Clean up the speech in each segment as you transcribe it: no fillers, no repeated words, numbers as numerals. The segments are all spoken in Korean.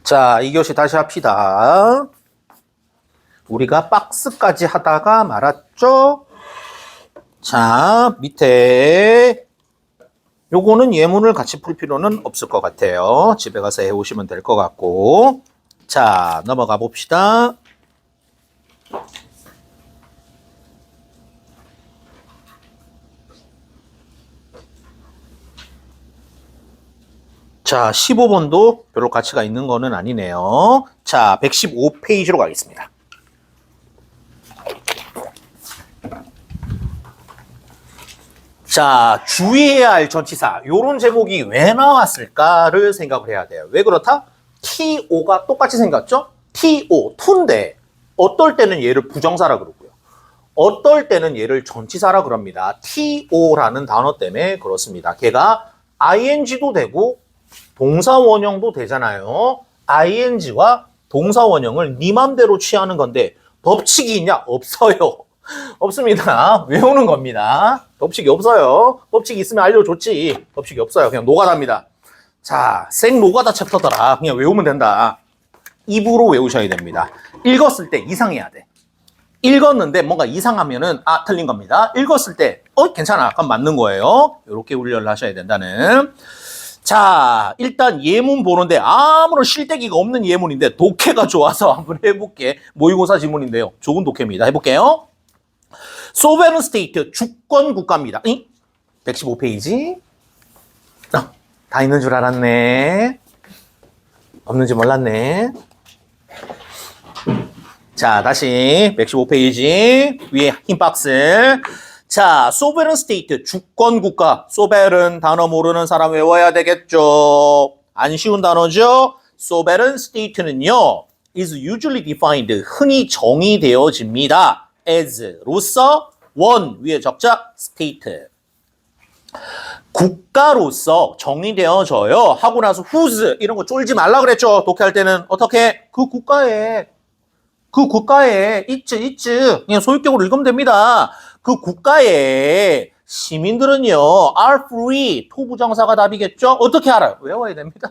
자, 2교시 다시 합시다. 우리가 박스까지 하다가 말았죠? 자, 밑에 요거는 예문을 같이 풀 필요는 없을 것 같아요. 집에 가서 해오시면 될 것 같고. 자, 넘어가 봅시다. 자, 15번도 별로 가치가 있는 거는 아니네요. 자, 115페이지로 가겠습니다. 자, 주의해야 할 전치사. 요런 제목이 왜 나왔을까를 생각을 해야 돼요. 왜 그렇다? TO가 똑같이 생겼죠? TO, to인데 어떨 때는 얘를 부정사라 그러고요. 어떨 때는 얘를 전치사라 그럽니다. TO라는 단어 때문에 그렇습니다. 걔가 ing도 되고 동사 원형도 되잖아요. ing와 동사 원형을 네 맘대로 취하는 건데 법칙이 있냐? 없어요. 없습니다. 외우는 겁니다. 법칙이 없어요. 법칙이 있으면 알려줬지. 법칙이 없어요. 그냥 노가다입니다. 자, 생 노가다 챕터더라. 그냥 외우면 된다. 입으로 외우셔야 됩니다. 읽었을 때 이상해야 돼. 읽었는데 뭔가 이상하면은 틀린 겁니다. 읽었을 때 괜찮아. 그럼 맞는 거예요. 이렇게 훈련을 하셔야 된다는. 자, 일단 예문 보는데 아무런 실대기가 없는 예문인데 독해가 좋아서 한번 해볼게. 모의고사 지문인데요. 좋은 독해입니다. 해볼게요. 소베런 스테이트, 주권 국가입니다. 115페이지. 다 있는 줄 알았네. 없는지 몰랐네. 자, 다시 115페이지 위에 흰 박스. 자, 소베런 스테이트, 주권 국가. 소베런 단어 모르는 사람 외워야 되겠죠. 안 쉬운 단어죠. 소베런 스테이트는요, is usually defined, 흔히 정의되어집니다. as, 로서, 원, 위에 적자, state. 국가로서 정의되어져요. 하고 나서 whose, 이런 거 쫄지 말라 그랬죠. 독해할 때는 어떻게? 그 국가에 있지. 그냥 소유격으로 읽으면 됩니다. 그 국가의 시민들은요, are free, 투부정사가 답이겠죠? 어떻게 알아요? 외워야 됩니다.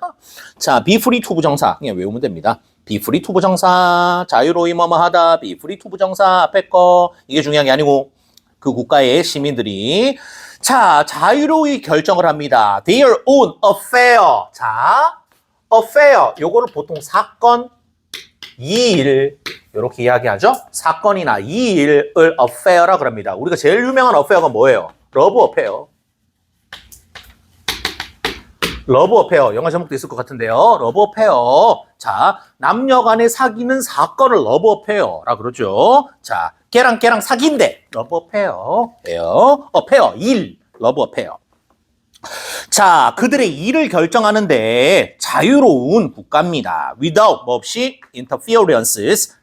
자, be free 투부정사. 그냥 외우면 됩니다. be free 투부정사, 자유로이 뭐뭐하다, be free 투부정사, 앞에 거. 이게 중요한 게 아니고, 그 국가의 시민들이. 자, 자유로이 결정을 합니다. their own affair. 자, affair. 요거를 보통 사건, 이일 이렇게 이야기하죠. 사건이나 이일을 affair라 그럽니다. 우리가 제일 유명한 affair가 뭐예요? 러브 어페어. 러브 어페어. 영화 제목도 있을 것 같은데요. 러브 어페어. 자, 남녀 간에 사귀는 사건을 러브 어페어라 그러죠. 자, 걔랑 사귄대. 러브 어페어예요. 어페어, 일. 러브 어페어. 자, 그들의 일을 결정하는데 자유로운 국가입니다. without, 뭐 없이, interferences,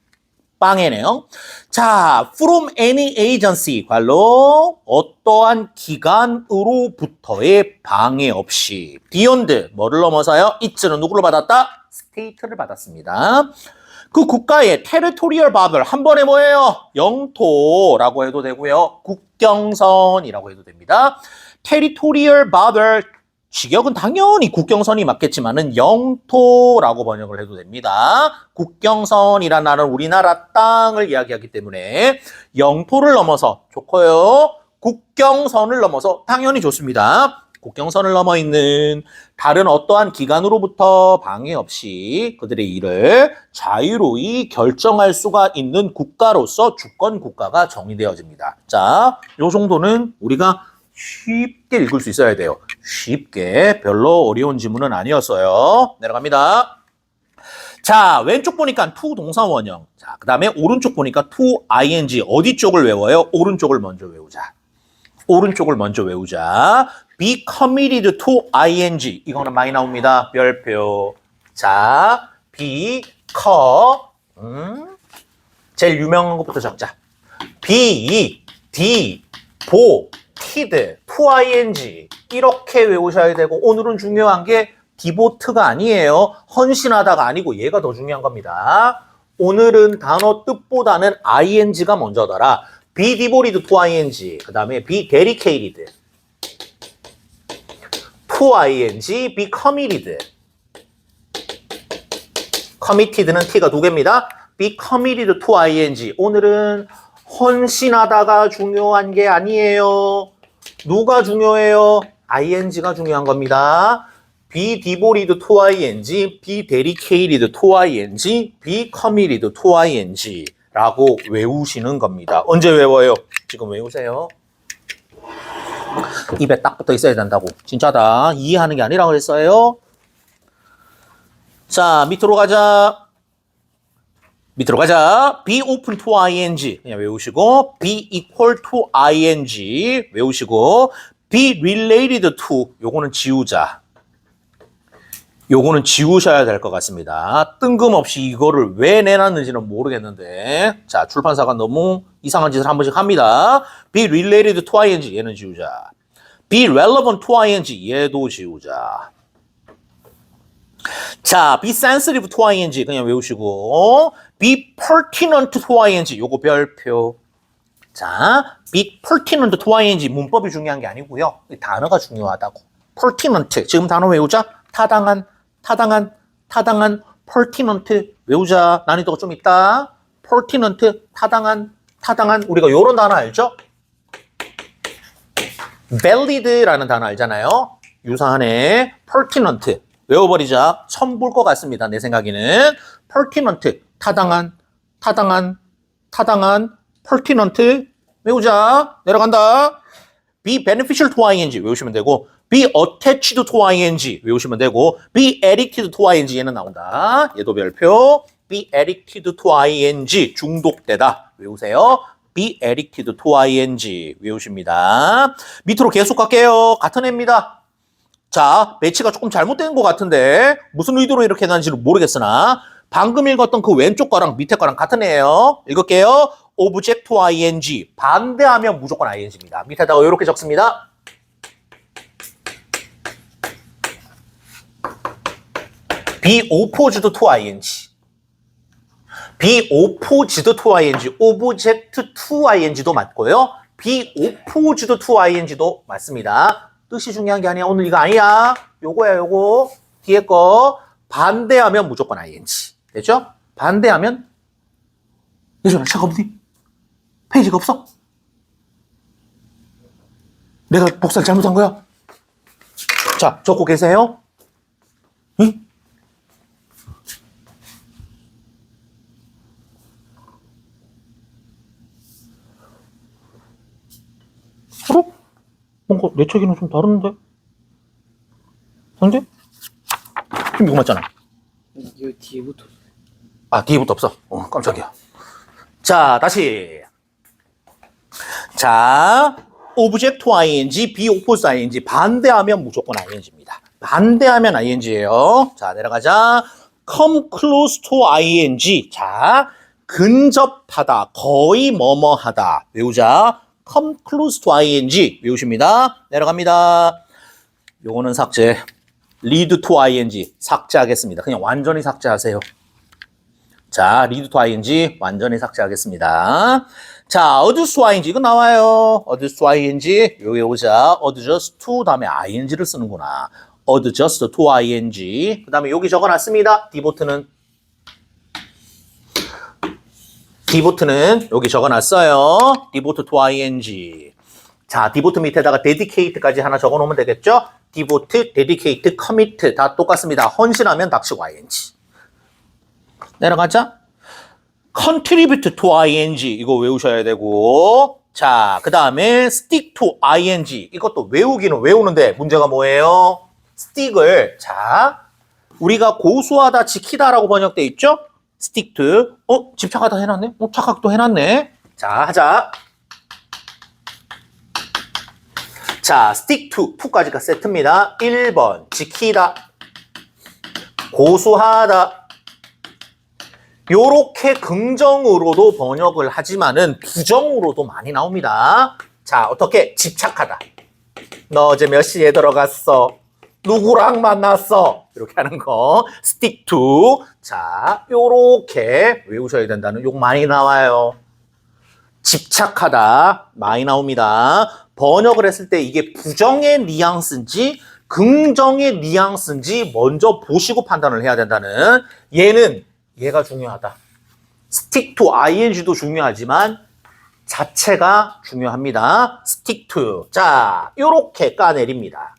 방해네요. 자, from any agency, 관로, 어떠한 기관으로부터의 방해 없이. beyond, 뭐를 넘어서요? it는 누구를 받았다? state를 받았습니다. 그 국가의 territorial border, 한 번에 뭐예요? 영토라고 해도 되고요. 국경선이라고 해도 됩니다. territorial border, 직역은 당연히 국경선이 맞겠지만은 영토라고 번역을 해도 됩니다. 국경선이란 말은 우리나라 땅을 이야기하기 때문에 영토를 넘어서 좋고요. 국경선을 넘어서 당연히 좋습니다. 국경선을 넘어 있는 다른 어떠한 기관으로부터 방해 없이 그들의 일을 자유로이 결정할 수가 있는 국가로서 주권 국가가 정의되어집니다. 자, 요 정도는 우리가 쉽게 읽을 수 있어야 돼요. 쉽게. 별로 어려운 지문은 아니었어요. 내려갑니다. 자, 왼쪽 보니까 to 동사 원형. 자, 그 다음에 오른쪽 보니까 to ing. 어디 쪽을 외워요? 오른쪽을 먼저 외우자. 오른쪽을 먼저 외우자. be committed to ing. 이거는 많이 나옵니다. 별표. 자, be 제일 유명한 것부터 적자. be, d, 보, td, to ing. 이렇게 외우셔야 되고, 오늘은 중요한 게 디보트가 아니에요. 헌신하다가 아니고 얘가 더 중요한 겁니다. 오늘은 단어 뜻보다는 ing가 먼저더라. be devoted to ing. 그 다음에 be dedicated to ing, be committed. committed는 T가 두 개입니다. be committed to ing. 오늘은 헌신하다가 중요한 게 아니에요. 누가 중요해요? ing가 중요한 겁니다. be devoted to ing, be dedicated to ing, be committed to ing 라고 외우시는 겁니다. 언제 외워요? 지금 외우세요. 입에 딱 붙어 있어야 된다고. 진짜다. 이해하는 게 아니라 그랬어요. 자, 밑으로 가자. 밑으로 가자. be open to ing 그냥 외우시고, be equal to ing 외우시고, be related to 요거는 지우자. 요거는 지우셔야 될 것 같습니다. 뜬금없이 이거를 왜 내놨는지는 모르겠는데, 자, 출판사가 너무 이상한 짓을 한 번씩 합니다. be related to ing 얘는 지우자. be relevant to ing 얘도 지우자. 자, be sensitive to ing 그냥 외우시고, be pertinent to ing 요거 별표. 자, be pertinent to ing 문법이 중요한 게 아니고요. 단어가 중요하다고. pertinent 지금 단어 외우자. 타당한, pertinent 외우자. 난이도가 좀 있다. pertinent 타당한 우리가 요런 단어 알죠? valid라는 단어 알잖아요. 유사하네. pertinent 외워버리자. 처음 볼 것 같습니다. 내 생각에는. pertinent 타당한, pertinent 외우자. 내려간다. be beneficial to ing 외우시면 되고, be attached to ing 외우시면 되고, be addicted to ing 얘는 나온다. 얘도 별표. be addicted to ing 중독되다 외우세요. be addicted to ing 외우십니다. 밑으로 계속 갈게요. 같은 애입니다. 자, 배치가 조금 잘못된 것 같은데 무슨 의도로 이렇게 해놨는지는 모르겠으나 방금 읽었던 그 왼쪽 거랑 밑에 거랑 같은 애예요. 읽을게요. object to ing 반대하면 무조건 ing입니다. 밑에다가 이렇게 적습니다. be opposed to ing be opposed to ing object to ing도 맞고요. be opposed to ing도 맞습니다. 뜻이 중요한 게 아니야. 오늘 이거 아니야. 요거야 요거. 뒤에 거 반대하면 무조건 ing. 됐죠? 반대하면 예전에 차가 없니? 페이지가 없어? 내가 복사를 잘못한 거야? 자, 적고 계세요? 응? 어? 뭔가 내 책이랑 좀 다른데? 근데? 지금 이거 맞잖아. 이거 뒤에부터. 아, 뒤에부터 없어. 깜짝이야. 자, 다시. 자, object to ing, be opposed ing. 반대하면 무조건 ing입니다. 반대하면 ing예요. 자, 내려가자. come close to ing. 자, 근접하다, 거의 뭐뭐하다. 외우자. come close to ing 외우십니다. 내려갑니다. 요거는 삭제. lead to ing 삭제하겠습니다. 그냥 완전히 삭제하세요. 자, lead to ing 완전히 삭제하겠습니다. 자, adjust to ing 이거 나와요. adjust to ing 여기 오자. adjust to 다음에 ing를 쓰는구나. adjust to ing 그 다음에 여기 적어놨습니다. devote는 여기 적어놨어요. devote to ing. 자, devote 밑에다가 dedicate까지 하나 적어놓으면 되겠죠? devote, dedicate, commit 다 똑같습니다. 헌신하면 닥치고 ing. 내려가자. contribute to ing 이거 외우셔야 되고, 자, 그 다음에 stick to ing 이것도 외우기는 외우는데 문제가 뭐예요? stick을 자, 우리가 고수하다, 지키다라고 번역돼 있죠? stick to 집착하다 해놨네? 착각도 해놨네. 자, 하자. 자, stick to까지가 세트입니다. 1번 지키다, 고수하다. 요렇게 긍정으로도 번역을 하지만은 부정으로도 많이 나옵니다. 자, 어떻게? 집착하다. 너 어제 몇 시에 들어갔어? 누구랑 만났어? 이렇게 하는 거. stick to. 자, 요렇게 외우셔야 된다는 욕 많이 나와요. 집착하다 많이 나옵니다. 번역을 했을 때 이게 부정의 뉘앙스인지 긍정의 뉘앙스인지 먼저 보시고 판단을 해야 된다는, 얘는 얘가 중요하다. stick to ing도 중요하지만 자체가 중요합니다. stick to. 자, 요렇게 까내립니다.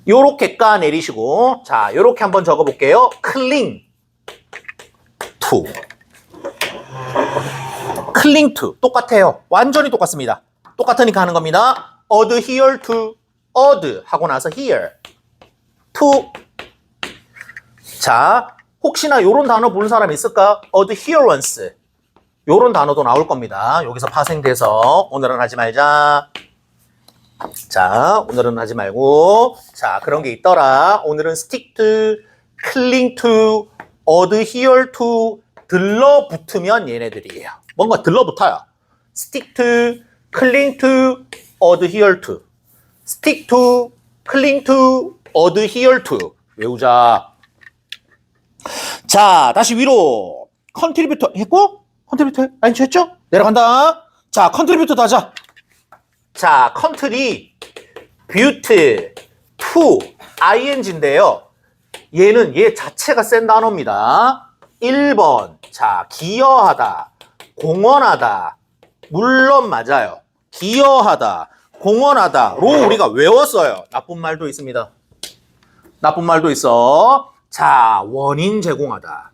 요렇게 까내리시고, 자, 요렇게 한번 적어볼게요. cling to. cling to. 똑같아요. 완전히 똑같습니다. 똑같으니까 하는 겁니다. adhere to. ad 하고 나서 here. to. 자, 혹시나 요런 단어 부른 사람 있을까? adherence. 요런 단어도 나올 겁니다. 여기서 파생돼서 오늘은 하지 말자. 자, 오늘은 하지 말고. 자, 그런 게 있더라. 오늘은 stick to, cling to, adhere to 들러붙으면 얘네들이에요. 뭔가 들러붙어요. stick to, cling to, adhere to. stick to, cling to, adhere to. 외우자. 자, 다시 위로. 컨트리뷰터 했고? 컨트리뷰터 라인치 했죠? 내려간다. 자, 컨트리뷰터도 하자. 자, 컨트리 뷰트 투 ing인데요. 얘는 얘 자체가 센 단어입니다. 1번. 자, 기여하다, 공헌하다. 물론 맞아요. 기여하다, 공헌하다로 우리가 외웠어요. 나쁜 말도 있습니다. 나쁜 말도 있어. 자, 원인 제공하다.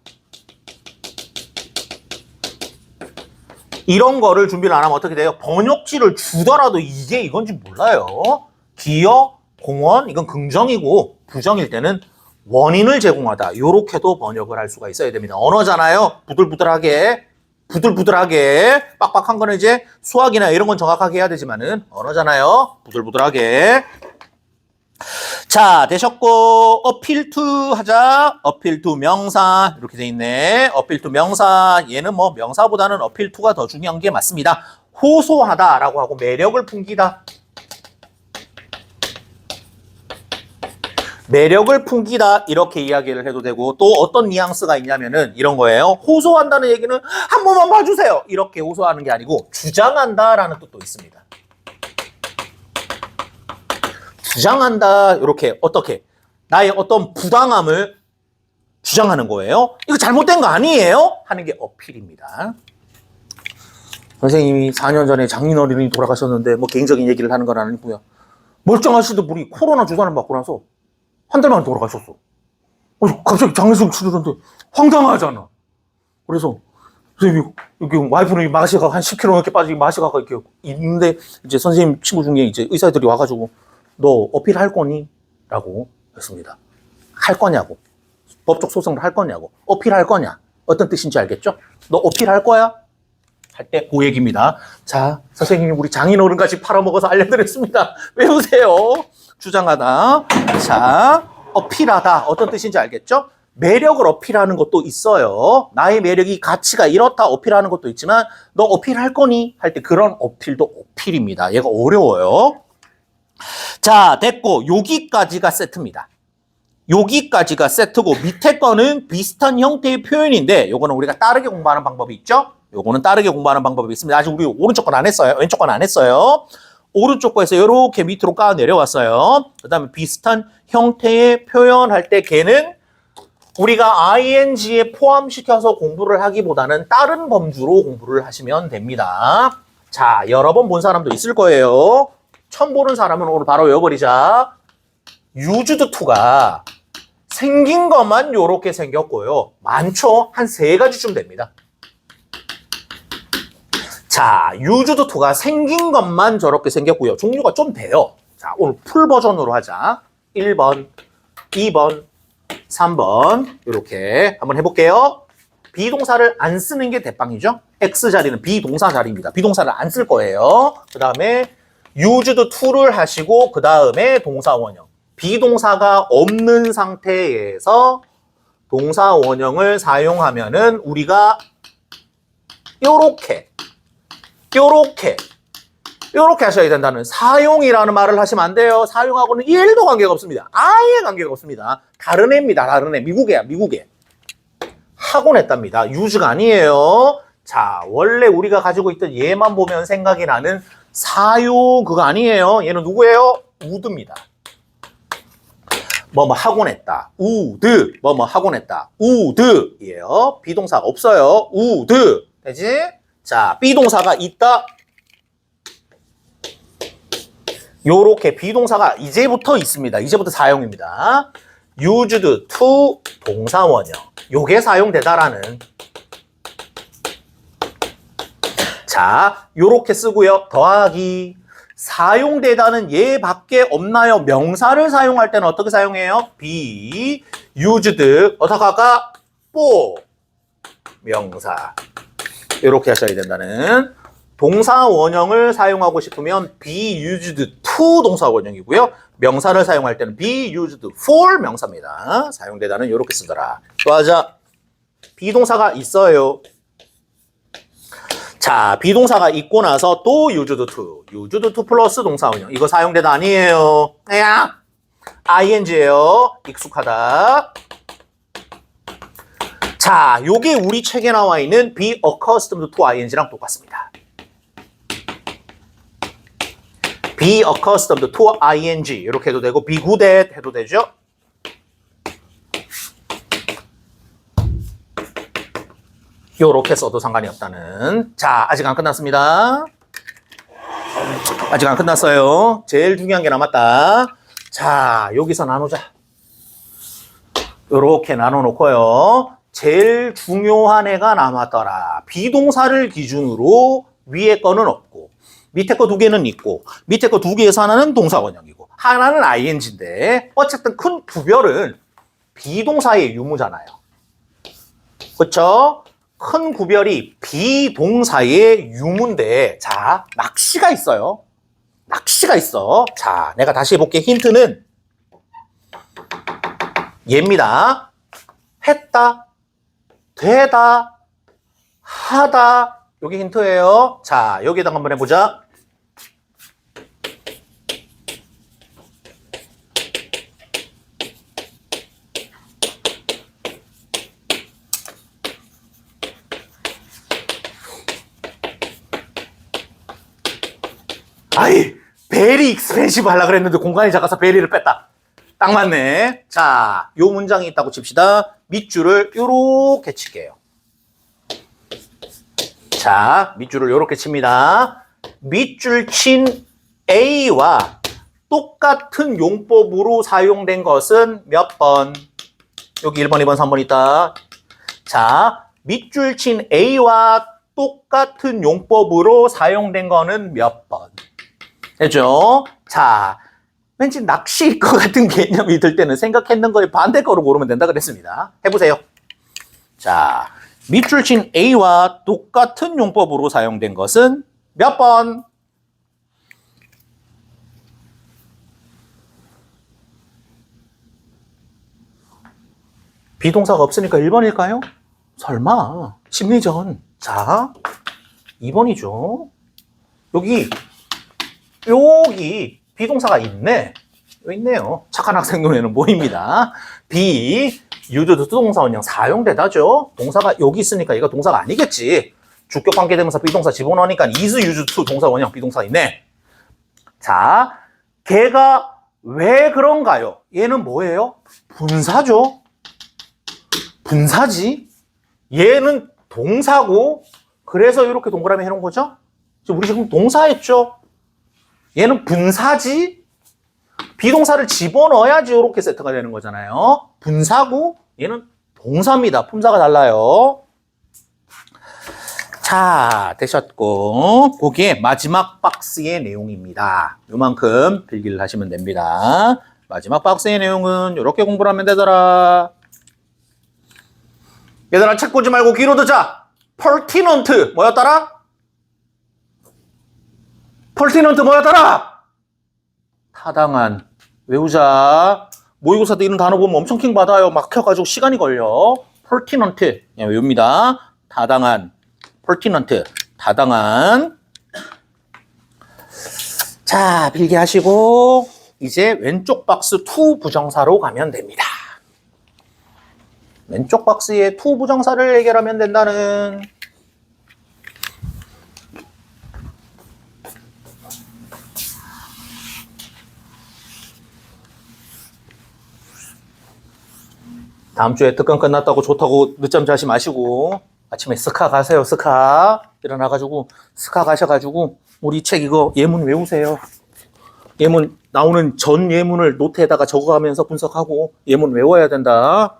이런 거를 준비를 안 하면 어떻게 돼요? 번역지를 주더라도 이게 이건지 몰라요. 기여, 공헌, 이건 긍정이고 부정일 때는 원인을 제공하다. 요렇게도 번역을 할 수가 있어야 됩니다. 언어잖아요. 부들부들하게. 빡빡한 거는 이제 수학이나 이런 건 정확하게 해야 되지만은 언어잖아요. 부들부들하게. 자, 되셨고 appeal to 하자. appeal to 명사 이렇게 돼 있네. appeal to 명사. 얘는 뭐 명사보다는 appeal to가 더 중요한 게 맞습니다. 호소하다라고 하고 매력을 풍기다. 매력을 풍기다 이렇게 이야기를 해도 되고 또 어떤 뉘앙스가 있냐면은 이런 거예요. 호소한다는 얘기는 한 번만 봐주세요. 이렇게 호소하는 게 아니고 주장한다라는 뜻도 있습니다. 주장한다 이렇게 어떻게 나의 어떤 부당함을 주장하는 거예요. 이거 잘못된 거 아니에요? 하는 게 어필입니다. 선생님이 4년 전에 장인어른이 돌아가셨는데 뭐 개인적인 얘기를 하는 건 아니고요. 멀쩡하시던 분이 코로나 주사를 맞고 나서 한 달 만에 돌아가셨어. 갑자기 장례식 치르던데 황당하잖아. 그래서 선생님이 여기 와이프는 마시가 한 10kg 넘게 빠지고 마시가 이렇게 있는데 이제 선생님 친구 중에 이제 의사들이 와가지고 너 어필할 거니? 라고 했습니다. 할 거냐고. 법적 소송을 할 거냐고. 어필할 거냐. 어떤 뜻인지 알겠죠? 너 어필할 거야? 할 때 그 얘기입니다. 자, 선생님이 우리 장인어른까지 팔아먹어서 알려드렸습니다. 외우세요. 주장하다. 자, 어필하다. 어떤 뜻인지 알겠죠? 매력을 어필하는 것도 있어요. 나의 매력이 가치가 이렇다 어필하는 것도 있지만 너 어필할 거니? 할 때 그런 어필도 어필입니다. 얘가 어려워요. 자, 됐고 여기까지가 세트입니다. 여기까지가 세트고 밑에 거는 비슷한 형태의 표현인데 요거는 우리가 다르게 공부하는 방법이 있죠? 요거는 다르게 공부하는 방법이 있습니다. 아직 우리 오른쪽 건 안 했어요. 왼쪽 건 안 했어요. 오른쪽 거에서 이렇게 밑으로 까 내려왔어요. 그 다음에 비슷한 형태의 표현할 때 걔는 우리가 ing에 포함시켜서 공부를 하기보다는 다른 범주로 공부를 하시면 됩니다. 자, 여러 번 본 사람도 있을 거예요. 처음 보는 사람은 오늘 바로 외워버리자. used to가 생긴 것만 요렇게 생겼고요. 많죠? 한 3가지쯤 됩니다. 자, used to가 생긴 것만 저렇게 생겼고요. 종류가 좀 돼요. 자, 오늘 풀 버전으로 하자. 1번, 2번, 3번 이렇게 한번 해볼게요. 비동사를 안 쓰는 게 대빵이죠. X 자리는 비동사 자리입니다. 비동사를 안 쓸 거예요. 그 다음에 used to를 하시고 그 다음에 동사 원형. 비동사가 없는 상태에서 동사 원형을 사용하면은 우리가 요렇게 하셔야 된다는 사용이라는 말을 하시면 안 돼요. 사용하고는 1도 관계가 없습니다. 아예 관계가 없습니다. 다른 애입니다. 다른 애. 미국 애야. 미국 애. 하곤 했답니다. use가 아니에요. 자, 원래 우리가 가지고 있던 얘만 보면 생각이 나는 사용 그거 아니에요. 얘는 누구예요? would입니다. 뭐뭐 하곤 했다. 우드 뭐뭐 하곤 했다. 우드예요. 비동사가 없어요. 우드 되지? 자, 비동사가 있다. 요렇게 비동사가 이제부터 있습니다. 이제부터 사용입니다. used to 동사원형. 요게 사용되다라는. 자, 요렇게 쓰고요. 더하기. 사용되다는 얘밖에 없나요? 명사를 사용할 때는 어떻게 사용해요? be used 어떻게 할까? for 명사. 이렇게 하셔야 된다는. 동사 원형을 사용하고 싶으면 be used to 동사 원형이고요. 명사를 사용할 때는 be used for 명사입니다. 사용되다는 이렇게 쓰더라. 또 하자. 비동사가 있어요. 자, 비동사가 있고 나서 또 used to 플러스 동사 원형. 이거 사용되다 아니에요. 야, ing예요. 익숙하다. 자, 요게 우리 책에 나와 있는 be accustomed to ing랑 똑같습니다. be accustomed to ing 이렇게 해도 되고 be good at 해도 되죠. 요렇게 써도 상관이 없다는. 자, 아직 안 끝났습니다. 아직 안 끝났어요. 제일 중요한 게 남았다. 자, 여기서 나누자. 요렇게 나눠놓고요. 제일 중요한 애가 남았더라. 비동사를 기준으로 위에 거는 없고 밑에 거 두 개는 있고 밑에 거 두 개에서 하나는 동사 원형이고 하나는 ing인데 어쨌든 큰 구별은 비동사의 유무잖아요. 그렇죠? 큰 구별이 비동사의 유무인데 자, 낚시가 있어요. 낚시가 있어. 자, 내가 다시 해볼게. 힌트는 얘입니다. 했다, 되다, 하다. 여기 힌트예요. 자, 여기에다가 한번 해보자. 아이, 베리 익스펜시브 하려고 그랬는데 공간이 작아서 베리를 뺐다. 딱 맞네. 자, 요 문장이 있다고 칩시다. 밑줄을 요렇게 칠게요. 자, 밑줄을 요렇게 칩니다. 밑줄 친 A와 똑같은 용법으로 사용된 것은 몇 번? 여기 1번, 2번, 3번 있다. 자, 밑줄 친 A와 똑같은 용법으로 사용된 거는 몇 번? 됐죠? 자, 왠지 낚시일 것 같은 개념이 들 때는 생각했는 거에 반대 거로 고르면 된다 그랬습니다. 해보세요. 자, 밑줄 친 A와 똑같은 용법으로 사용된 것은 몇 번? 비동사가 없으니까 1번일까요? 설마. 심리전. 자, 2번이죠. 여기 비동사가 있네. 여기 있네요. 착한 학생 눈에는 보입니다. be, used 동사 원형 사용되다죠. 동사가 여기 있으니까 얘가 동사가 아니겠지. 주격 관계대명사 비동사 집어넣으니까 is used to 동사 원형 비동사 있네. 자, 걔가 왜 그런가요? 얘는 뭐예요? 분사죠. 분사지. 얘는 동사고 그래서 이렇게 동그라미 해놓은 거죠. 우리 지금 동사했죠. 얘는 분사지. 비동사를 집어넣어야지 이렇게 세트가 되는 거잖아요. 분사고 얘는 동사입니다. 품사가 달라요. 자, 되셨고 거기에 마지막 박스의 내용입니다. 요만큼 필기를 하시면 됩니다. 마지막 박스의 내용은 이렇게 공부를 하면 되더라. 얘들아, 책 보지 말고 귀로 듣자. pertinent 뭐였더라? pertinent 뭐였더라? 타당한. 외우자. 모의고사 때 이런 단어 보면 엄청 킹 받아요. 막혀가지고 시간이 걸려. pertinent 외웁니다. 타당한. pertinent 타당한. 자, 필기하시고 이제 왼쪽 박스 to 부정사로 가면 됩니다. 왼쪽 박스에 to 부정사를 해결하면 된다는. 다음 주에 특강 끝났다고 좋다고 늦잠 자지 마시고 아침에 스카 가세요. 스카 일어나가지고 스카 가셔가지고 우리 책 이거 예문 외우세요. 예문 나오는 전 예문을 노트에다가 적어가면서 분석하고 예문 외워야 된다.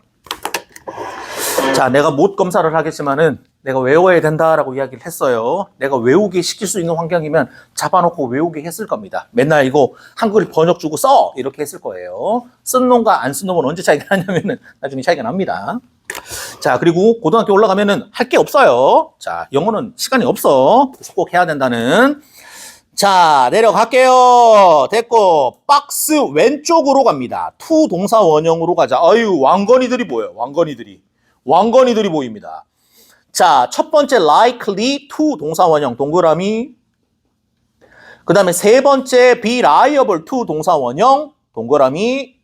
자, 내가 못 검사를 하겠지만은 내가 외워야 된다라고 이야기를 했어요. 내가 외우게 시킬 수 있는 환경이면 잡아놓고 외우게 했을 겁니다. 맨날 이거 한글 번역 주고 써! 이렇게 했을 거예요. 쓴 놈과 안 쓴 놈은 언제 차이가 나냐면은 나중에 차이가 납니다. 자, 그리고 고등학교 올라가면은 할 게 없어요. 자, 영어는 시간이 없어. 그래서 꼭 해야 된다는. 자, 내려갈게요. 됐고, 박스 왼쪽으로 갑니다. 투 동사 원형으로 가자. 아유, 왕건이들이 보여요. 왕건이들이 보입니다. 자, 첫 번째 likely to 동사 원형 동그라미. 그 다음에 세 번째 be liable to 동사 원형 동그라미.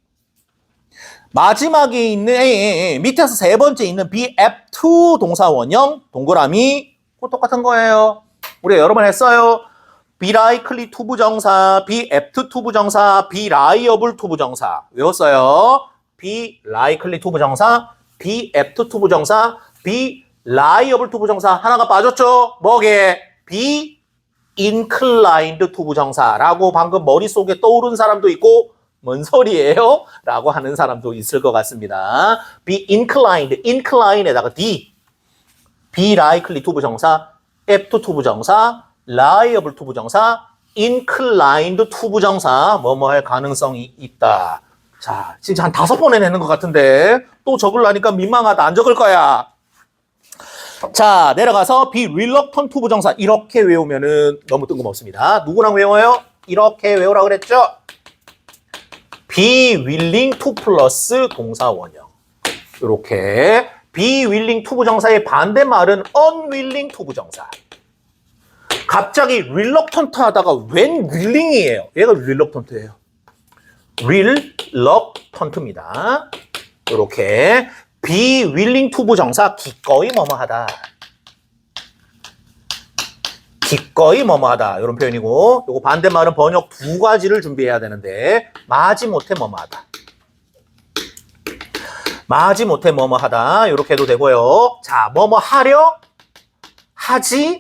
마지막에 있는 밑에서 세 번째 있는 be apt to 동사 원형 동그라미. 그거 똑같은 거예요. 우리가 여러 번 했어요. be likely to 부정사, be apt to 부정사, be liable to 부정사. 외웠어요. be likely to 부정사, be apt to 부정사, be liable to 부정사. 하나가 빠졌죠? 뭐게? be inclined to 부정사라고 방금 머릿속에 떠오른 사람도 있고 뭔 소리예요? 라고 하는 사람도 있을 것 같습니다. be inclined에다가 d, be likely to 부정사, apt to 부정사, liable to 부정사, inclined to 부정사, 뭐뭐 할 가능성이 있다. 자, 진짜 한 5번 해내는 것 같은데 또 적으려니까 민망하다. 안 적을 거야. 자, 내려가서 be reluctant to 부정사 이렇게 외우면은 너무 뜬금없습니다. 누구랑 외워요? 이렇게 외우라고 그랬죠? be willing to 플러스 동사 원형. 이렇게 be willing to 부정사의 반대말은 unwilling to 부정사. 갑자기 reluctant 하다가 웬 willing이에요. 얘가 reluctant예요. reluctant입니다. 이렇게 be willing to 부정사 기꺼이 뭐뭐하다. 기꺼이 뭐뭐하다. 이런 표현이고 요거 반대말은 번역 2가지를 준비해야 되는데 마지못해 뭐뭐하다. 마지못해 뭐뭐하다. 이렇게 해도 되고요. 자, 뭐뭐하려 하지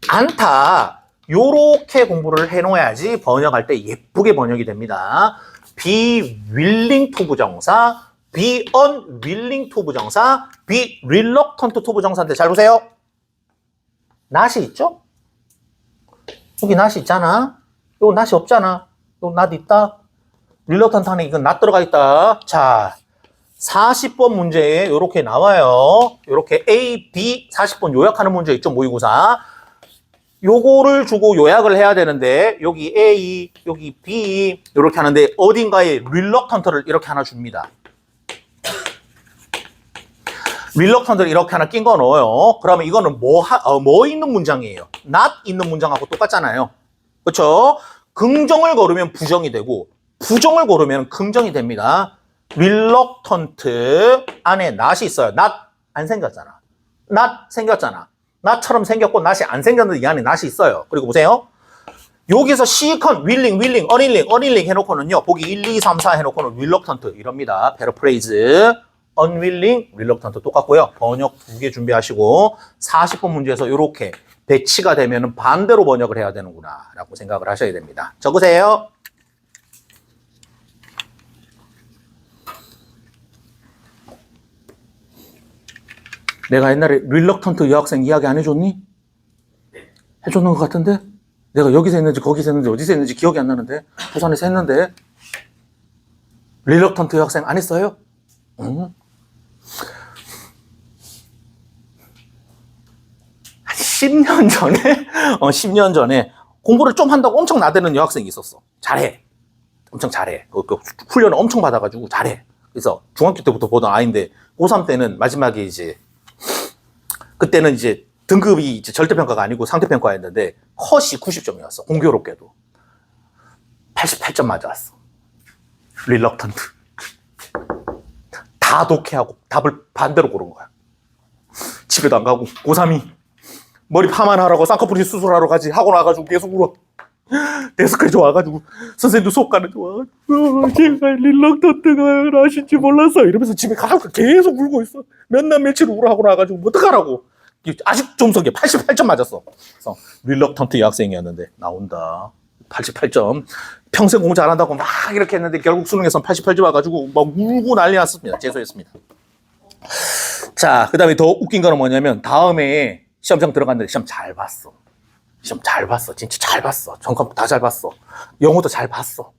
않다. 요렇게 공부를 해놓아야지 번역할 때 예쁘게 번역이 됩니다. be willing to 부정사, be unwilling to 부정사, be reluctant to 부정사인데 잘 보세요. not이 있죠? 여기 not이 있잖아. 여기 not이 없잖아. 여기 not 있다. reluctant 안에 이건 not 들어가 있다. 자, 40번 문제에 이렇게 나와요. 이렇게 A, B 40번 요약하는 문제 있죠? 모의고사. 요거를 주고 요약을 해야 되는데 여기 A, 여기 B 이렇게 하는데 어딘가에 reluctant를 이렇게 하나 줍니다. reluctant를 이렇게 하나 낀 거 넣어요. 그러면 이거는 뭐 있는 문장이에요? not 있는 문장하고 똑같잖아요. 그렇죠? 긍정을 걸으면 부정이 되고 부정을 걸으면 긍정이 됩니다. reluctant 안에 not이 있어요. not 안 생겼잖아. not 생겼잖아. not처럼 생겼고 not이 안 생겼는데 이 안에 not이 있어요. 그리고 보세요. 여기서 시컨, willing, unwilling 해놓고는요. 보기 1, 2, 3, 4 해놓고는 reluctant 이럽니다. paraphrase, unwilling, reluctant 똑같고요. 번역 2개 준비하시고 40번 문제에서 이렇게 배치가 되면 반대로 번역을 해야 되는구나 라고 생각을 하셔야 됩니다. 적으세요. 내가 옛날에 reluctant 여학생 이야기 안 해줬니? 해줬는 것 같은데? 내가 여기서 했는지 거기서 했는지 어디서 했는지 기억이 안 나는데 부산에서 했는데 reluctant 여학생 안 했어요? 응? 한 10년 전에 10년 전에 공부를 좀 한다고 엄청 나대는 여학생이 있었어. 잘해. 엄청 잘해. 그 훈련을 엄청 받아가지고 잘해. 그래서 중학교 때부터 보던 아이인데 고3 때는 마지막에 이제 그때는 이제 등급이 이제 절대평가가 아니고 상대평가였는데 컷이 90점이었어. 공교롭게도. 88점 맞아왔어. reluctant. 다 독해하고 답을 반대로 고른 거야. 집에도 안 가고 고3이 머리 파마하라고 쌍꺼풀이 수술하러 가지 하고 나가지고 계속 울어. 데스크에 와가지고 선생님도 수업 가는데 와가지고 제가 릴럭턴트가 하신지 몰랐어 이러면서 집에 가서 계속 울고 있어. 몇 날 며칠 우울하고 나가지고 뭐 어떡하라고. 아직 점수가 88점 맞았어. 그래서 릴럭턴트 여학생이었는데 나온다. 88점. 평생 공부 잘한다고 막 이렇게 했는데 결국 수능에서 88점 와가지고 막 울고 난리 났습니다. 재수했습니다. 자, 그 다음에 더 웃긴 거는 뭐냐면 다음에 시험장 들어갔는데 시험 잘 봤어. 시험 잘 봤어. 진짜 잘 봤어. 전과목 다 잘 봤어. 영어도 잘 봤어.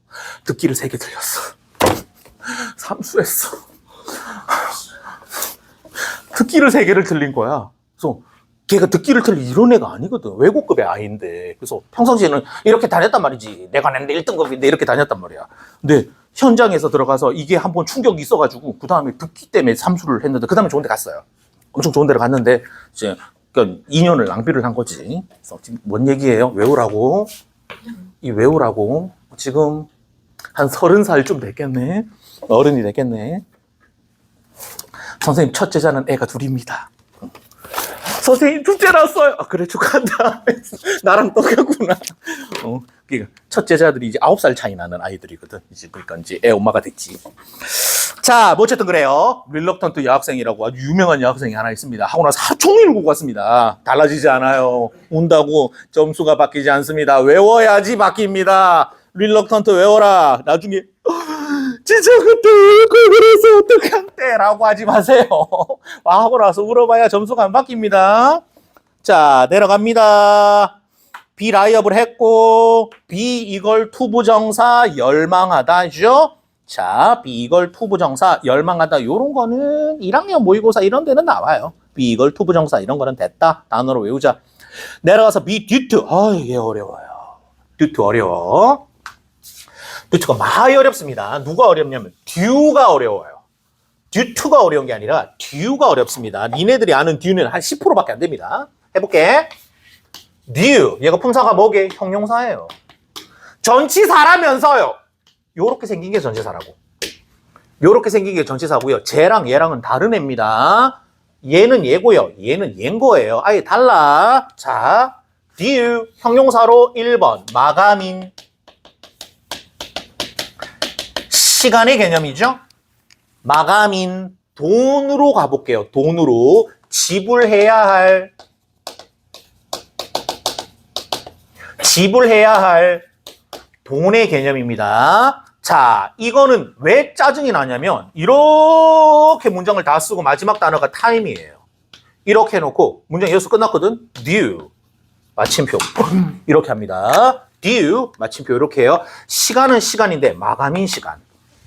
듣기를 3개 틀렸어. 삼수했어. 듣기를 3개를 틀린 거야. 그래서 걔가 듣기를 틀린 이런 애가 아니거든. 외고급의 아이인데. 그래서 평상시에는 이렇게 다녔단 말이지. 내가 냈는데 1등급인데 이렇게 다녔단 말이야. 근데 현장에서 들어가서 이게 한번 충격이 있어가지고 그 다음에 듣기 때문에 삼수를 했는데 그 다음에 좋은 데 갔어요. 엄청 좋은 데를 갔는데 이제 그러니까 2년을 낭비를 한 거지. 그래서 지금 뭔 얘기예요? 외우라고. 이 외우라고. 지금 한 30살쯤 됐겠네. 어른이 됐겠네. 선생님 첫 제자는 애가 2입니다. 선생님 둘째 낳았어요. 아, 그래 축하한다. 나랑 똑같구나. 그러니까 첫 제자들이 이제 9살 차이 나는 아이들이거든. 이제 그러니까 이제 애 엄마가 됐지. 자, 뭐 어쨌든 그래요. 릴럭턴트 여학생이라고 아주 유명한 여학생이 하나 있습니다. 하고 나서 하루 종일 울고 갔습니다. 달라지지 않아요. 운다고 점수가 바뀌지 않습니다. 외워야지 바뀝니다. 릴럭턴트 외워라. 나중에 진짜 그때 울고 그래서 어떡한데 라고 하지 마세요. 하고 나서 울어봐야 점수가 안 바뀝니다. 자, 내려갑니다. 비라이어블 했고 be 이걸 to 부정사 열망하다죠. 자, be 이걸 to 부정사 열망하다 요런 거는 1학년 모의고사 이런 데는 나와요. be 이걸 to 부정사 이런 거는 됐다. 단어로 외우자. 내려가서 be due to. 이게 어려워요. due to 어려워. due to가 많이 어렵습니다. 누가 어렵냐면 due가 어려워요. due to가 어려운 게 아니라 due가 어렵습니다. 니네들이 아는 due는 한 10%밖에 안 됩니다. 해볼게. due, 얘가 품사가 뭐게? 형용사예요. 전치사라면서요. 요렇게 생긴 게 전치사라고. 요렇게 생긴 게 전치사고요. 쟤랑 얘랑은 다른 애입니다. 얘는 얘고요. 얘는 얘인 거예요. 아예 달라. 자, due, 형용사로 1번, 마감인. 시간의 개념이죠. 마감인, 돈으로 가볼게요. 돈으로 지불해야 할 돈의 개념입니다. 자, 이거는 왜 짜증이 나냐면 이렇게 문장을 다 쓰고 마지막 단어가 time이에요. 이렇게 해놓고 문장 여기서 끝났거든. due 마침표 이렇게 합니다. due 마침표 이렇게 해요. 시간은 시간인데 마감인 시간.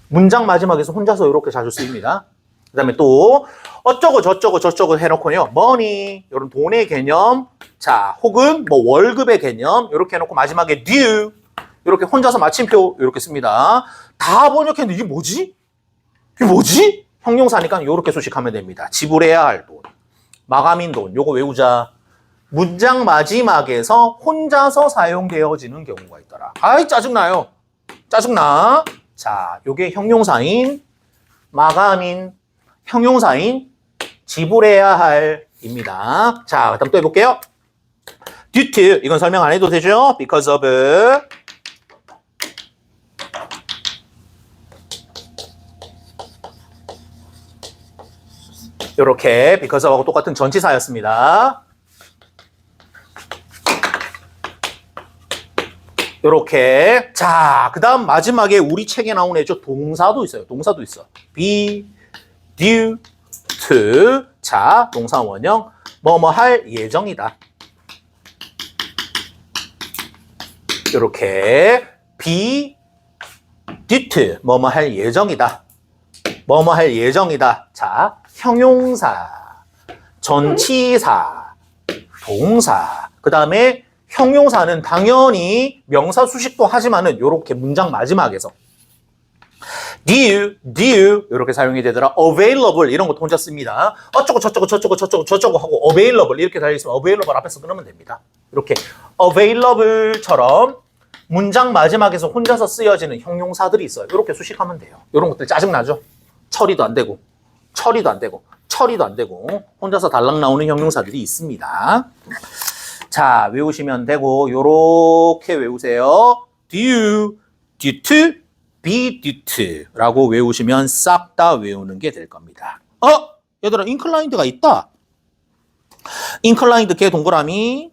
문장 마지막에서 혼자서 이렇게 자주 쓰입니다. 그 다음에 또 어쩌고 저쩌고 해놓고요. money 이런 돈의 개념. 자, 혹은 뭐 월급의 개념 이렇게 해놓고 마지막에 due 이렇게 혼자서 마침표 이렇게 씁니다. 다 번역했는데 이게 뭐지? 이게 뭐지? 형용사니까 이렇게 수식하면 됩니다. 지불해야 할 돈, 마감인 돈 요거 외우자. 문장 마지막에서 혼자서 사용되어지는 경우가 있더라. 아이 짜증나요. 짜증나. 자, 요게 형용사인 마감인 형용사인 지불해야 할입니다. 자, 그다음 또 해볼게요. due to 이건 설명 안 해도 되죠? because of 이렇게 because of하고 똑같은 전치사였습니다. 이렇게. 자, 그 다음 마지막에 우리 책에 나온 애죠. 동사도 있어요. 동사도 있어. be due to. 자, 동사 원형 뭐뭐 할 예정이다. 이렇게 be due to 뭐뭐 할 예정이다. 뭐뭐 할 예정이다. 자, 형용사, 전치사, 동사. 그 다음에 형용사는 당연히 명사 수식도 하지만은 요렇게 문장 마지막에서 due 이렇게 사용이 되더라. available 이런 것도 혼자 씁니다. 어쩌고 저쩌고 하고 available 이렇게 달려있으면 available 앞에서 끊으면 됩니다. 이렇게 available처럼 문장 마지막에서 혼자서 쓰여지는 형용사들이 있어요. 이렇게 수식하면 돼요. 이런 것들 짜증나죠? 처리도 안 되고 혼자서 달랑 나오는 형용사들이 있습니다. 자, 외우시면 되고 요렇게 외우세요. due, due to, be due to 라고 외우시면 싹 다 외우는 게 될 겁니다. 얘들아 inclined가 있다. inclined 걔 동그라미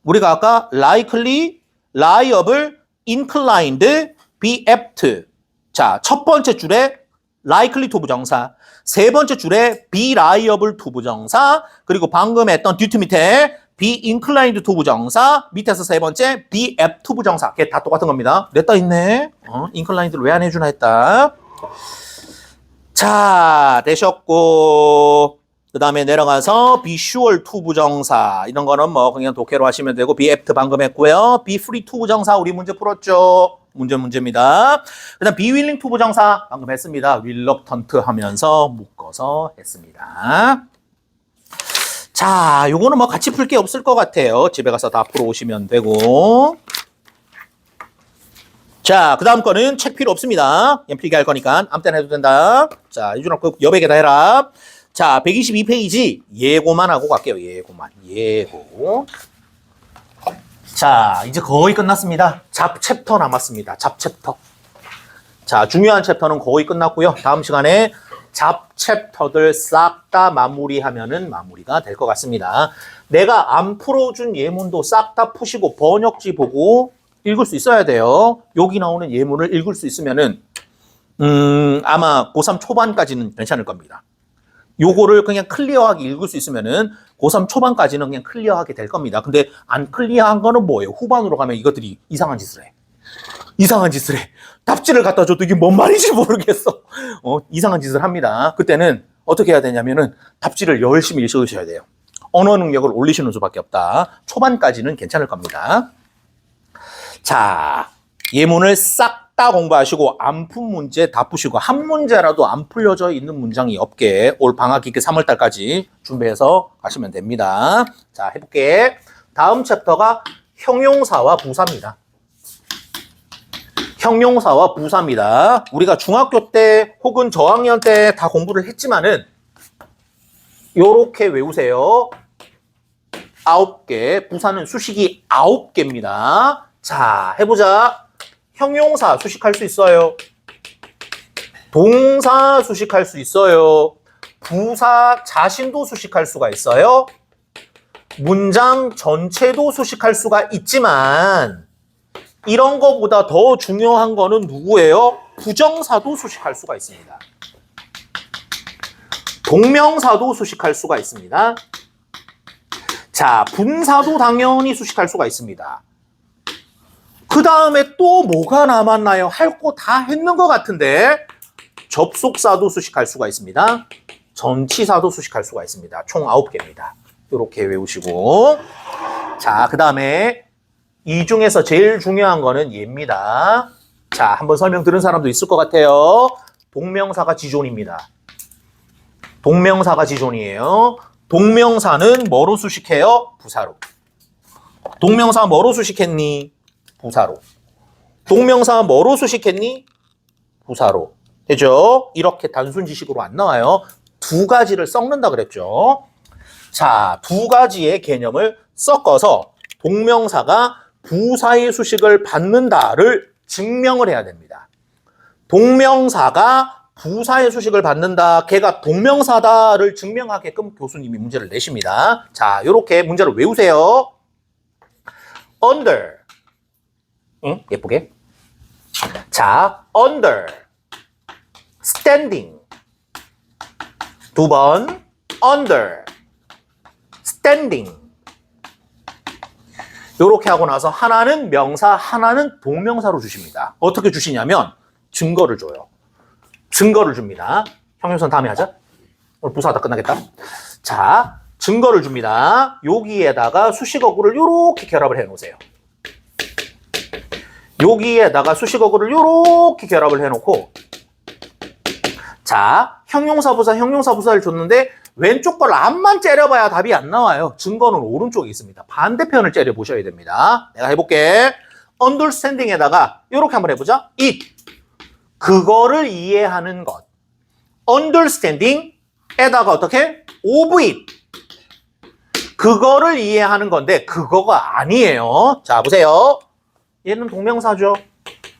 우리가 아까 likely, liable, inclined, be apt. 자, 첫 번째 줄에 likely to 부정사, 세 번째 줄에 be liable to 부정사, 그리고 방금 했던 due to 밑에 be inclined to 부정사, 밑에서 세 번째 be apt to 부정사. 걔 다 똑같은 겁니다. 냈다 있네. inclined를 왜 안 해주나 했다. 자, 되셨고 그 다음에 내려가서 be sure to 부정사 이런 거는 뭐 그냥 독해로 하시면 되고 be apt 방금 했고요. be free to 부정사 우리 문제 풀었죠. 문제입니다. 그 다음 be willing to 부정사 방금 했습니다. reluctant 하면서 묶어서 했습니다. 자, 요거는 뭐 같이 풀 게 없을 것 같아요. 집에 가서 다 풀어오시면 되고. 자, 그 다음 거는 책 필요 없습니다. 그냥 필기할 거니까 아무 때나 해도 된다. 자, 이준아 그 여백에다 해라. 자, 122페이지 예고만 하고 갈게요. 예고. 자, 이제 거의 끝났습니다. 잡챕터 남았습니다. 잡챕터. 자, 중요한 챕터는 거의 끝났고요. 다음 시간에 잡챕터들 싹 다 마무리하면은 마무리가 될 것 같습니다. 내가 안 풀어준 예문도 싹 다 푸시고 번역지 보고 읽을 수 있어야 돼요. 여기 나오는 예문을 읽을 수 있으면은 아마 고3 초반까지는 괜찮을 겁니다. 요거를 그냥 클리어하게 읽을 수 있으면은 고3 초반까지는 그냥 클리어하게 될 겁니다. 근데 안 클리어한 거는 뭐예요? 후반으로 가면 이것들이 이상한 짓을 해. 답지를 갖다 줘도 이게 뭔 말인지 모르겠어. 이상한 짓을 합니다. 그때는 어떻게 해야 되냐면은 답지를 열심히 읽으셔야 돼요. 언어 능력을 올리시는 수밖에 없다. 초반까지는 괜찮을 겁니다. 자, 예문을 싹 다 공부하시고 안 푼 문제 다 푸시고 한 문제라도 안 풀려져 있는 문장이 없게 올 방학 기간 3월달까지 준비해서 가시면 됩니다. 자, 해볼게. 다음 챕터가 형용사와 부사입니다. 형용사와 부사입니다. 우리가 중학교 때 혹은 저학년 때 다 공부를 했지만은 요렇게 외우세요. 9개. 부사는 수식이 9개입니다. 자, 해보자. 형용사 수식할 수 있어요. 동사 수식할 수 있어요. 부사 자신도 수식할 수가 있어요. 문장 전체도 수식할 수가 있지만 이런 거보다 더 중요한 거는 누구예요? 부정사도 수식할 수가 있습니다. 동명사도 수식할 수가 있습니다. 자, 분사도 당연히 수식할 수가 있습니다. 그 다음에 또 뭐가 남았나요? 할 거 다 했는 것 같은데 접속사도 수식할 수가 있습니다. 전치사도 수식할 수가 있습니다. 총 9개입니다. 이렇게 외우시고 자, 그 다음에 이 중에서 제일 중요한 거는 얘입니다. 자, 한번 설명 들은 사람도 있을 것 같아요. 동명사가 지존입니다. 동명사가 지존이에요. 동명사는 뭐로 수식해요? 부사로. 동명사 뭐로 수식했니? 부사로. 동명사 뭐로 수식했니? 부사로. 되죠? 이렇게 단순 지식으로 안 나와요. 두 가지를 섞는다 그랬죠. 자, 두 가지의 개념을 섞어서 동명사가 부사의 수식을 받는다를 증명을 해야 됩니다. 동명사가 부사의 수식을 받는다, 걔가 동명사다를 증명하게끔 교수님이 문제를 내십니다. 자, 요렇게 문제를 외우세요. under. 응? 예쁘게. 자, under. standing. 두 번. under. standing. 요렇게 하고 나서 하나는 명사, 하나는 동명사로 주십니다. 어떻게 주시냐면 증거를 줘요. 증거를 줍니다. 형용사는 다음에 하자. 오늘 부사하다 끝나겠다. 자, 증거를 줍니다. 여기에다가 수식어구를 요렇게 결합을 해 놓으세요. 여기에다가 수식어구를 요렇게 결합을 해 놓고 자, 형용사 부사를 줬는데 왼쪽 걸 앞만 째려봐야 답이 안 나와요. 증거는 오른쪽에 있습니다. 반대편을 째려 보셔야 됩니다. 내가 해볼게. understanding에다가 이렇게 한번 해보자. it. 그거를 이해하는 것. understanding에다가 어떻게? of it. 그거를 이해하는 건데 그거가 아니에요. 자, 보세요. 얘는 동명사죠.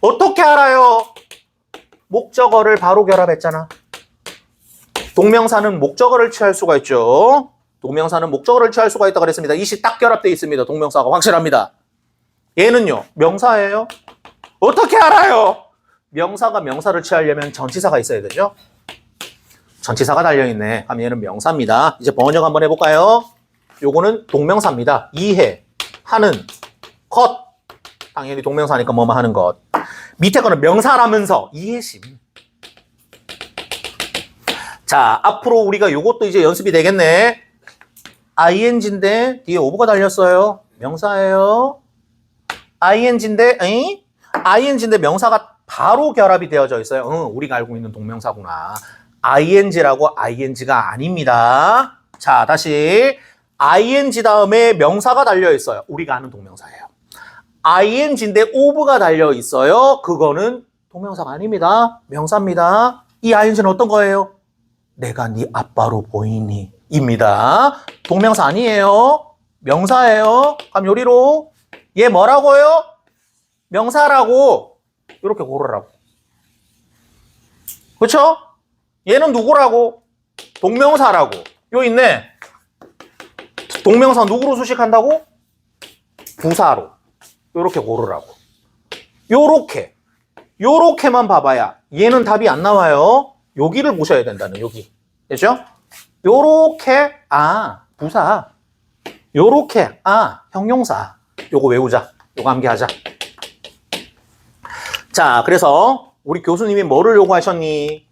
어떻게 알아요? 목적어를 바로 결합했잖아. 동명사는 목적어를 취할 수가 있죠. 동명사는 목적어를 취할 수가 있다고 그랬습니다. 이시 딱 결합되어 있습니다. 동명사가 확실합니다. 얘는요, 명사예요. 어떻게 알아요? 명사가 명사를 취하려면 전치사가 있어야 되죠. 전치사가 달려있네. 그럼 얘는 명사입니다. 이제 번역 한번 해볼까요? 요거는 동명사입니다. 이해, 하는, 것. 당연히 동명사니까 뭐뭐 하는 것. 밑에 거는 명사라면서 이해심. 자, 앞으로 우리가 요것도 이제 연습이 되겠네. ing인데 뒤에 오브가 달렸어요. 명사예요. ing인데 명사가 바로 결합이 되어져 있어요. 우리가 알고 있는 동명사구나. ing라고 ing가 아닙니다. 자, 다시 ing 다음에 명사가 달려 있어요. 우리가 아는 동명사예요. ing인데 오브가 달려 있어요. 그거는 동명사가 아닙니다. 명사입니다. 이 ing는 어떤 거예요? 내가 네 아빠로 보이니 입니다. 동명사 아니에요. 명사예요. 그럼 요리로 얘 뭐라고요? 명사라고. 이렇게 고르라고. 그렇죠? 얘는 누구라고? 동명사라고. 요 있네. 동명사 누구로 수식한다고? 부사로. 요렇게 고르라고. 요렇게만 봐봐야 얘는 답이 안 나와요. 여기를 보셔야 된다는, 여기. 됐죠? 요렇게, 부사. 요렇게, 형용사. 요거 외우자. 요거 암기하자. 자, 그래서 우리 교수님이 뭐를 요구하셨니?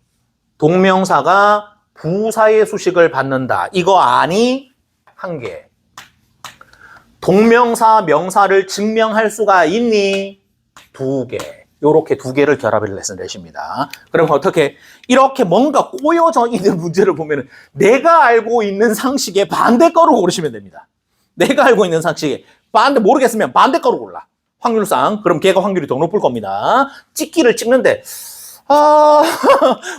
동명사가 부사의 수식을 받는다. 이거 아니? 한 개. 동명사, 명사를 증명할 수가 있니? 두 개. 요렇게 두 개를 결합을 해서 내십니다. 그럼 어떻게? 이렇게 뭔가 꼬여져 있는 문제를 보면은 내가 알고 있는 상식의 반대 거로 고르시면 됩니다. 내가 알고 있는 상식에 모르겠으면 반대 거로 골라. 확률상. 그럼 걔가 확률이 더 높을 겁니다. 찍기를 찍는데,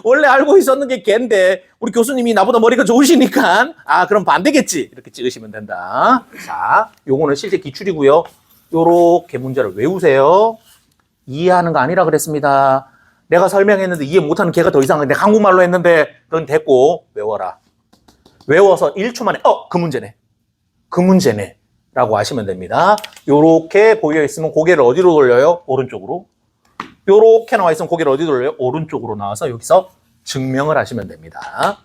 원래 알고 있었는 게 걔인데, 우리 교수님이 나보다 머리가 좋으시니까, 그럼 반대겠지. 이렇게 찍으시면 된다. 자, 요거는 실제 기출이고요. 요렇게 문제를 외우세요. 이해하는 거 아니라 그랬습니다. 내가 설명했는데 이해 못하는 걔가 더 이상한데 한국말로 했는데 그건 됐고 외워라. 외워서 1초 만에 그 문제네 라고 하시면 됩니다. 요렇게 보여 있으면 고개를 어디로 돌려요? 오른쪽으로. 요렇게 나와 있으면 고개를 어디 돌려요? 오른쪽으로 나와서 여기서 증명을 하시면 됩니다.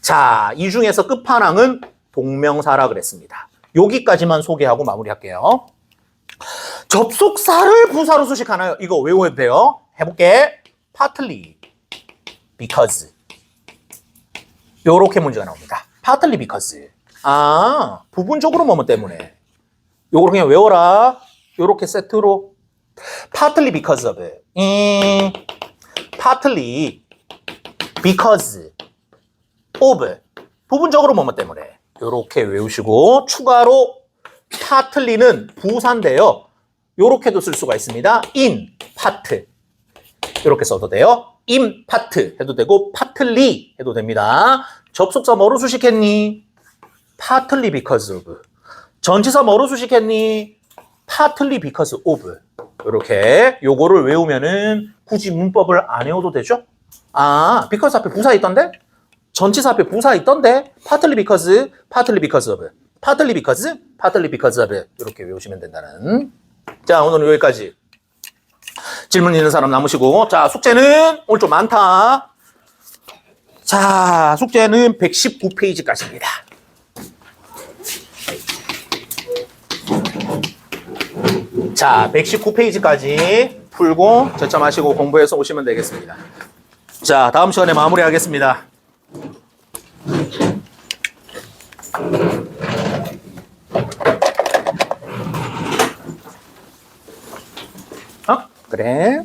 자, 이 중에서 끝판왕은 동명사라 그랬습니다. 여기까지만 소개하고 마무리할게요. 접속사를 부사로 수식하나요? 이거 외워야 돼요. 해볼게. partly, because. 요렇게 문제가 나옵니다. partly because. 부분적으로 뭐뭐 때문에. 요걸 그냥 외워라. 요렇게 세트로. partly because of. partly because of. 부분적으로 뭐뭐 때문에. 요렇게 외우시고 추가로 partly는 부사인데요. 요렇게도 쓸 수가 있습니다. in part. 요렇게 써도 돼요. in part 해도 되고 partly 해도 됩니다. 접속사 뭐로 수식했니? partly because of. 전치사 뭐로 수식했니? partly because of. 요렇게 요거를 외우면은 굳이 문법을 안 외워도 되죠? because 앞에 부사 있던데? 전치사 앞에 부사 있던데? partly because, partly because of. partly because, partly because of. 이렇게 외우시면 된다는. 자, 오늘은 여기까지. 질문 있는 사람 남으시고. 자, 숙제는 오늘 좀 많다. 자, 숙제는 119페이지까지입니다. 자, 119페이지까지 풀고 저점하시고 공부해서 오시면 되겠습니다. 자, 다음 시간에 마무리하겠습니다. 그래.